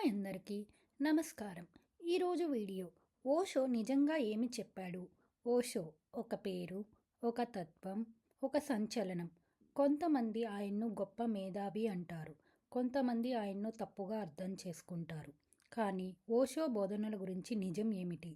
అందరికీ నమస్కారం. ఈరోజు వీడియో ఓషో నిజంగా ఏమి చెప్పాడు? ఓషో ఒక పేరు, ఒక తత్వం, ఒక సంచలనం. కొంతమంది ఆయన్ను గొప్ప మేధావి అంటారు. కొంతమంది ఆయన్ను తప్పుగా అర్థం చేసుకుంటారు. కానీ ఓషో బోధనల గురించి నిజం ఏమిటి?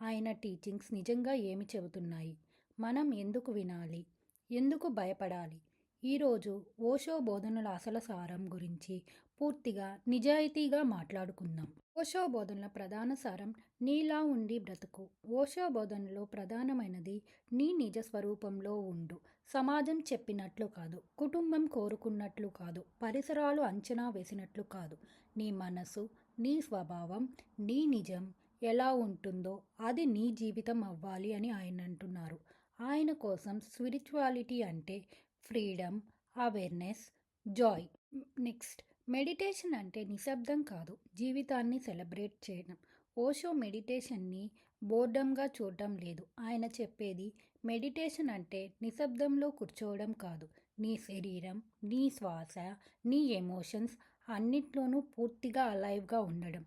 ఆయన టీచింగ్స్ నిజంగా ఏమి చెబుతున్నాయి? మనం ఎందుకు వినాలి? ఎందుకు భయపడాలి? ఈరోజు ఓషో బోధనల అసలు సారం గురించి పూర్తిగా నిజాయితీగా మాట్లాడుకుందాం. ఓషో బోధనల ప్రధాన సారం నీలా ఉండి బ్రతుకు. ఓషో బోధనలో ప్రధానమైనది నీ నిజ స్వరూపంలో ఉండు. సమాజం చెప్పినట్లు కాదు, కుటుంబం కోరుకున్నట్లు కాదు, పరిసరాలు అంచనా వేసినట్లు కాదు. నీ మనసు, నీ స్వభావం, నీ నిజం ఎలా ఉంటుందో అది నీ జీవితం అవ్వాలి అని ఆయన అంటున్నారు. ఆయన కోసం స్పిరిచువాలిటీ అంటే freedom, awareness, Joy. Next, meditation అంటే నిశ్శబ్దం కాదు, జీవితాన్ని సెలబ్రేట్ చేయడం. ఓషో మెడిటేషన్ని బోర్డంగా చూడడం లేదు. ఆయన చెప్పేది మెడిటేషన్ అంటే నిశ్శబ్దంలో కూర్చోవడం కాదు, నీ శరీరం, నీ శ్వాస, నీ ఎమోషన్స్ అన్నిట్లోనూ పూర్తిగా అలైవ్గా ఉండడం.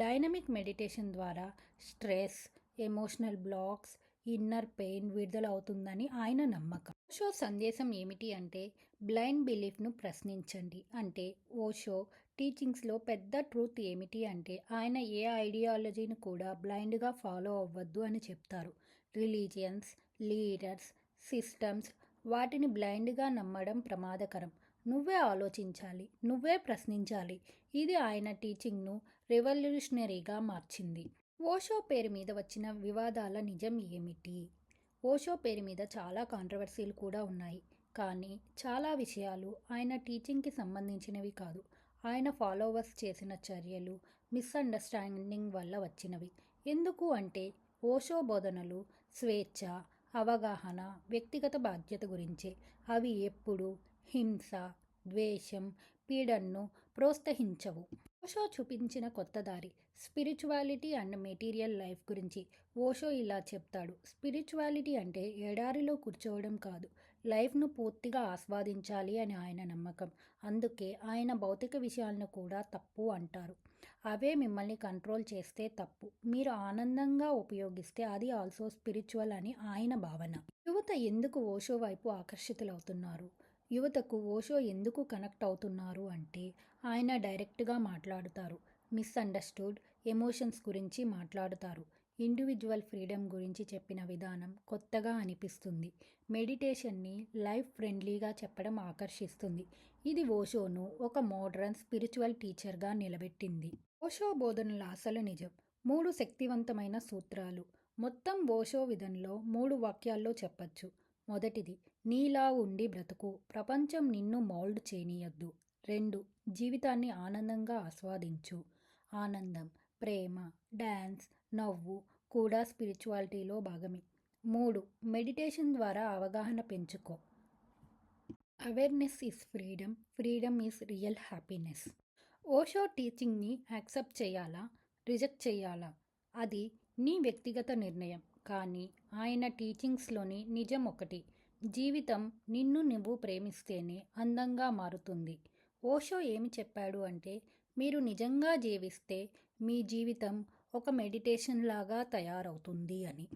డైనమిక్ మెడిటేషన్ ద్వారా stress, emotional blocks, inner pain విడుదల అవుతుందని ఆయన నమ్మకం. ఓషో సందేశం ఏమిటి అంటే బ్లైండ్ బిలీఫ్ను ప్రశ్నించండి. అంటే ఓషో టీచింగ్స్లో పెద్ద ట్రూత్ ఏమిటి అంటే ఆయన ఏ ఐడియాలజీని కూడా బ్లైండ్గా ఫాలో అవ్వద్దు అని చెప్తారు. రిలీజియన్స్, లీడర్స్, సిస్టమ్స్ వాటిని బ్లైండ్గా నమ్మడం ప్రమాదకరం. నువ్వే ఆలోచించాలి, నువ్వే ప్రశ్నించాలి. ఇది ఆయన టీచింగ్ను రెవల్యూషనరీగా మార్చింది. ఓషో పేరు మీద వచ్చిన వివాదాల నిజం ఏమిటి? ఓషో పేరు మీద చాలా కాంట్రవర్సీలు కూడా ఉన్నాయి. కానీ చాలా విషయాలు ఆయన టీచింగ్కి సంబంధించినవి కాదు. ఆయన ఫాలోవర్స్ చేసిన చర్యలు, మిస్అండర్స్టాండింగ్ వల్ల వచ్చినవి. ఎందుకు అంటే ఓషో బోధనలు స్వేచ్ఛ, అవగాహన, వ్యక్తిగత బాధ్యత గురించే. అవి ఎప్పుడూ హింస, ద్వేషం, పీడన్ను ప్రోత్సహించవు. ఓషో చూపించిన కొత్త దారి స్పిరిచువాలిటీ అండ్ మెటీరియల్ లైఫ్ గురించి. ఓషో ఇలా చెప్తాడు: స్పిరిచువాలిటీ అంటే ఎడారిలో కూర్చోవడం కాదు, లైఫ్ను పూర్తిగా ఆస్వాదించాలి అని ఆయన నమ్మకం. అందుకే ఆయన భౌతిక విషయాలను కూడా తప్పు అంటారు. అవే మిమ్మల్ని కంట్రోల్ చేస్తే తప్పు, మీరు ఆనందంగా ఉపయోగిస్తే అది ఆల్సో స్పిరిచువల్ అని ఆయన భావన. యువత ఎందుకు ఓషో వైపు ఆకర్షితులవుతున్నారు? యువతకు ఓషో ఎందుకు కనెక్ట్ అవుతున్నారు అంటే ఆయన డైరెక్ట్గా మాట్లాడుతారు, మిస్అండర్స్టూడ్ ఎమోషన్స్ గురించి మాట్లాడుతారు, ఇండివిజువల్ ఫ్రీడమ్ గురించి చెప్పిన విధానం కొత్తగా అనిపిస్తుంది. మెడిటేషన్ని లైఫ్ ఫ్రెండ్లీగా చెప్పడం ఆకర్షిస్తుంది. ఇది ఓషోను ఒక మోడ్రన్ స్పిరిచువల్ టీచర్గా నిలబెట్టింది. ఓషో బోధనల అసలు నిజం 3 శక్తివంతమైన సూత్రాలు. మొత్తం ఓషో విధంలో 3 వాక్యాల్లో చెప్పచ్చు. మొదటిది, నీలా ఉండి బ్రతుకు, ప్రపంచం నిన్ను మౌల్డ్ చేయనీయద్దు. 2, జీవితాన్ని ఆనందంగా ఆస్వాదించు. ఆనందం, ప్రేమ, డ్యాన్స్, నవ్వు కూడా స్పిరిచువాలిటీలో భాగమే. 3, మెడిటేషన్ ద్వారా అవగాహన పెంచుకో. Awareness is freedom, freedom is real happiness. Osho టీచింగ్ని యాక్సెప్ట్ చేయాలా, రిజెక్ట్ చేయాలా? అది నీ వ్యక్తిగత నిర్ణయం. కానీ ఆయన టీచింగ్స్లోని నిజం ఒకటి: జీవితం నిన్ను నువ్వు ప్రేమిస్తేనే అందంగా మారుతుంది. ఓషో ఏమి చెప్పాడు అంటే మీరు నిజంగా జీవిస్తే మీ జీవితం ఒక మెడిటేషన్ లాగా తయారవుతుంది అని.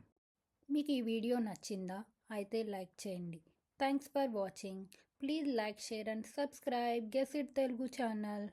మీకు ఈ వీడియో నచ్చిందా? అయితే లైక్ చేయండి. Thanks for watching. Please like, share and subscribe guess it Telugu channel.